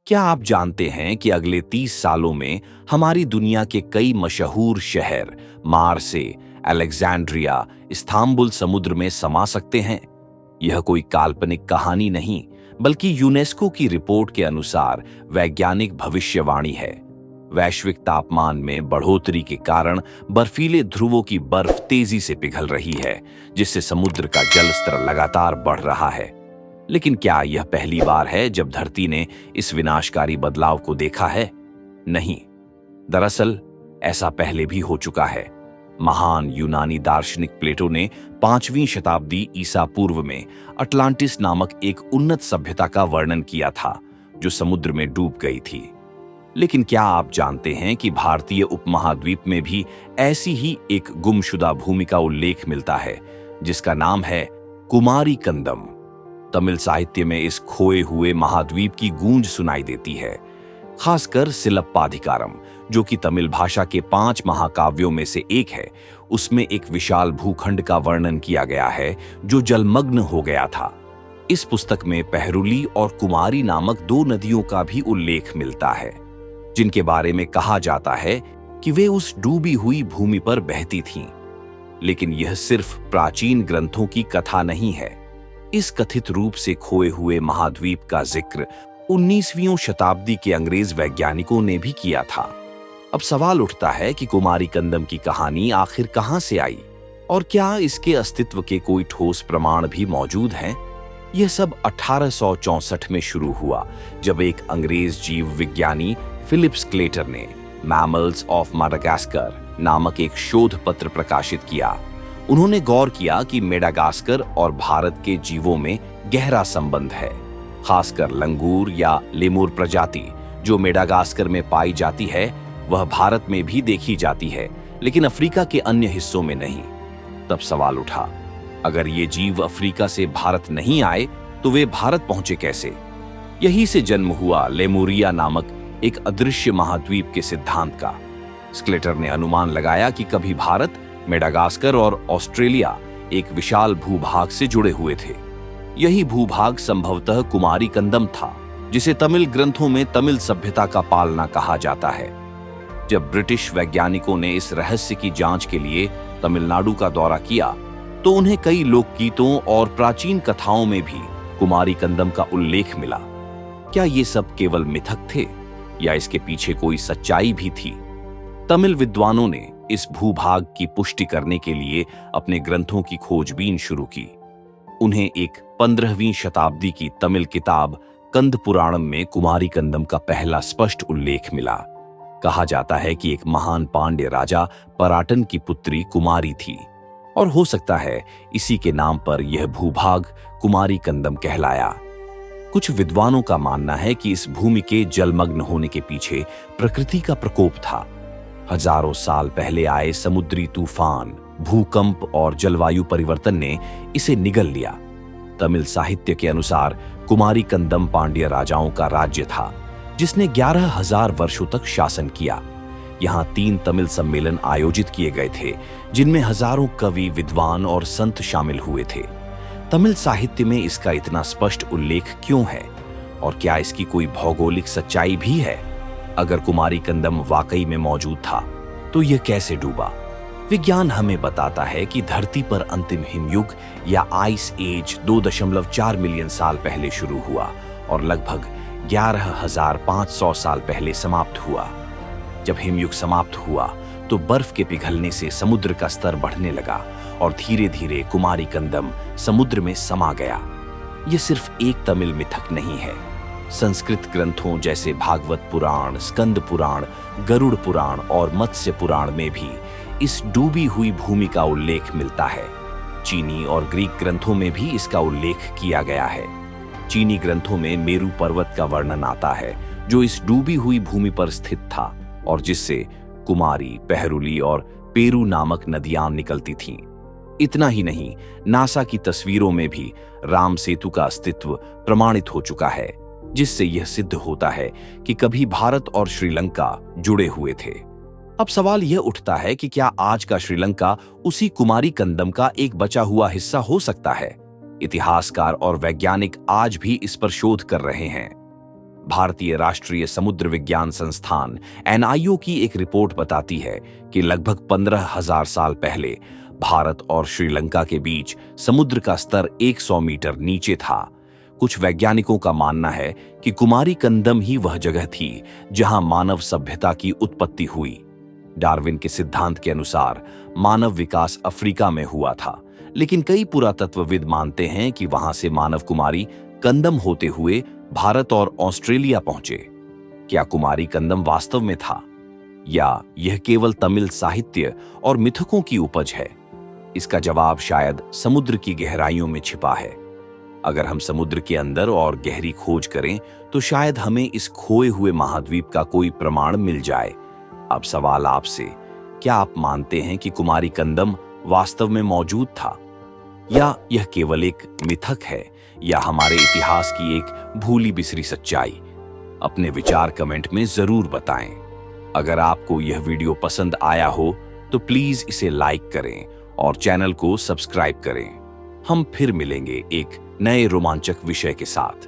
क्या आप जानते हैं कि अगले 30 सालों में हमारी दुनिया के कई मशहूर शहर मार्से, अलेक्जेंड्रिया, इस्तांबुल समुद्र में समा सकते हैं? यह कोई काल्पनिक कहानी नहीं, बल्कि यूनेस्को की रिपोर्ट के अनुसार वैज्ञानिक भविष्यवाणी है। वैश्विक तापमान में बढ़ोतरी के कारण बर्फीले ध्रुवों की बर्फ तेजी से पिघल रही है, जिससे समुद्र का जल स्तर लगातार बढ़ रहा है। लेकिन क्या यह पहली बार है जब धरती ने इस विनाशकारी बदलाव को देखा है? नहीं। दरअसल ऐसा पहले भी हो चुका है। महान यूनानी दार्शनिक प्लेटो ने 5वीं शताब्दी ईसा पूर्व में अटलांटिस नामक एक उन्नत सभ्यता का वर्णन किया था, जो समुद्र में डूब गई थी। लेकिन क्या आप जानते हैं कि भारतीय उपमहाद्वीप में भी ऐसी ही एक गुमशुदा भूमि का उल्लेख मिलता है, जिसका नाम है कुमारी कंदम। तमिल साहित्य में इस खोए हुए महाद्वीप की गूंज सुनाई देती है, खासकर सिलप्पाधिकारम, जो कि तमिल भाषा के 5 महाकाव्यों में से एक है। उसमें एक विशाल भूखंड का वर्णन किया गया है जो जलमग्न हो गया था। इस पुस्तक में पहरुली और कुमारी नामक 2 नदियों का भी उल्लेख मिलता है, जिनके बारे में कहा जाता है कि वे उस डूबी हुई भूमि पर बहती थीं। लेकिन यह सिर्फ प्राचीन ग्रंथों की कथा नहीं है। इस कथित रूप से खोए हुए महाद्वीप का जिक्र 19वीं शताब्दी के अंग्रेज वैज्ञानिकों ने भी किया था। अब सवाल उठता है कि कुमारी कंदम की कहानी आखिर कहां से आई, और क्या इसके अस्तित्व के कोई ठोस प्रमाण भी मौजूद हैं? यह सब 1864 में शुरू हुआ, जब एक अंग्रेज जीव विज्ञानी फिलिप स्लेटर ने मैमल्स ऑफ माडागास्कर नामक एक शोध पत्र प्रकाशित किया। उन्होंने गौर किया कि मेडागास्कर और भारत के जीवों में गहरा संबंध है, खासकर लंगूर या लेमुर प्रजाति जो मेडागास्कर में पाई जाती है, वह भारत में भी देखी जाती है, लेकिन अफ्रीका के अन्य हिस्सों में नहीं। तब सवाल उठा, अगर ये जीव अफ्रीका से भारत नहीं आए तो वे भारत पहुंचे कैसे? यही से जन्म हुआ लेमुरिया नामक एक अदृश्य महाद्वीप के सिद्धांत का। स्लेटर ने अनुमान लगाया कि कभी भारत, मेडागास्कर और ऑस्ट्रेलिया एक विशाल भूभाग से जुड़े हुए थे। यही भूभाग संभवतः कुमारी कंदम था, जिसे तमिल ग्रंथों में तमिल सभ्यता का पालना कहा जाता है। जब ब्रिटिश वैज्ञानिकों ने इस रहस्य की जांच के लिए तमिलनाडु का दौरा किया, तो उन्हें कई लोकगीतों और प्राचीन कथाओं में भी कुमारी कंदम का उल्लेख मिला। क्या ये सब केवल मिथक थे, या इसके पीछे कोई सच्चाई भी थी? तमिल विद्वानों ने इस भूभाग की पुष्टि करने के लिए अपने ग्रंथों की खोजबीन शुरू की। उन्हें एक 15वीं शताब्दी की तमिल किताब कंद पुराणम में कुमारी कंदम का पहला स्पष्ट उल्लेख मिला। कहा जाता है कि एक महान पांड्य राजा पराटन की पुत्री कुमारी थी, और हो सकता है इसी के नाम पर यह भूभाग कुमारी कंदम कहलाया। कुछ विद्वानों का मानना है कि इस भूमि के जलमग्न होने के पीछे प्रकृति का प्रकोप था। हजारों साल पहले आए समुद्री तूफान, भूकंप और जलवायु परिवर्तन ने इसे निगल लिया। तमिल साहित्य के अनुसार कुमारी कंदम पांड्य राजाओं का राज्य था, जिसने 11,000 वर्षों तक शासन किया। यहाँ 3 तमिल सम्मेलन आयोजित किए गए थे, जिनमें हजारों कवि, विद्वान और संत शामिल हुए थे। तमिल साहित्य में इसका इतना स्पष्ट उल्लेख क्यों है, और क्या इसकी कोई भौगोलिक सच्चाई भी है? अगर कुमारी कंदम वाकई में मौजूद था, तो यह कैसे डूबा? विज्ञान हमें बताता है कि धरती पर अंतिम हिमयुग या आइस एज 2.4 मिलियन साल पहले शुरू हुआ और लगभग 11,500 साल पहले समाप्त हुआ। जब हिमयुग समाप्त हुआ तो बर्फ के पिघलने से समुद्र का स्तर बढ़ने लगा और धीरे धीरे कुमारी कंदम समुद्र में समा गया। यह सिर्फ एक तमिल मिथक नहीं है। संस्कृत ग्रंथों जैसे भागवत पुराण, स्कंद पुराण, गरुड़ पुराण और मत्स्य पुराण में भी इस डूबी हुई भूमि का उल्लेख मिलता है। चीनी और ग्रीक ग्रंथों में भी इसका उल्लेख किया गया है। चीनी ग्रंथों में मेरू पर्वत का वर्णन आता है, जो इस डूबी हुई भूमि पर स्थित था और जिससे कुमारी, पहरुली और पेरू नामक नदियां निकलती थीं। इतना ही नहीं, नासा की तस्वीरों में भी राम सेतु का अस्तित्व प्रमाणित हो चुका है, जिससे यह सिद्ध होता है कि कभी भारत और श्रीलंका जुड़े हुए थे। अब सवाल यह उठता है कि क्या आज का श्रीलंका उसी कुमारी कंदम का एक बचा हुआ हिस्सा हो सकता है? इतिहासकार और वैज्ञानिक आज भी इस पर शोध कर रहे हैं। भारतीय राष्ट्रीय समुद्र विज्ञान संस्थान NIO की एक रिपोर्ट बताती है कि लगभग 15,000 साल पहले भारत और श्रीलंका के बीच समुद्र का स्तर 100 मीटर नीचे था। कुछ वैज्ञानिकों का मानना है कि कुमारी कंदम ही वह जगह थी जहां मानव सभ्यता की उत्पत्ति हुई। डार्विन के सिद्धांत के अनुसार मानव विकास अफ्रीका में हुआ था, लेकिन कई पुरातत्वविद मानते हैं कि वहां से मानव कुमारी कंदम होते हुए भारत और ऑस्ट्रेलिया पहुंचे। क्या कुमारी कंदम वास्तव में था, या यह केवल तमिल साहित्य और मिथकों की उपज है? इसका जवाब शायद समुद्र की गहराइयों में छिपा है। अगर हम समुद्र के अंदर और गहरी खोज करें तो शायद हमें इस खोए हुए महाद्वीप का कोई प्रमाण मिल जाए। अब सवाल आपसे, क्या आप मानते हैं कि कुमारी कंदम वास्तव में मौजूद था, या यह केवल एक मिथक है, या हमारे इतिहास की एक भूली बिसरी सच्चाई? अपने विचार कमेंट में जरूर बताएं। अगर आपको यह वीडियो पसंद आया हो तो प्लीज इसे लाइक करें और चैनल को सब्सक्राइब करें। हम फिर मिलेंगे एक नए रोमांचक विषय के साथ।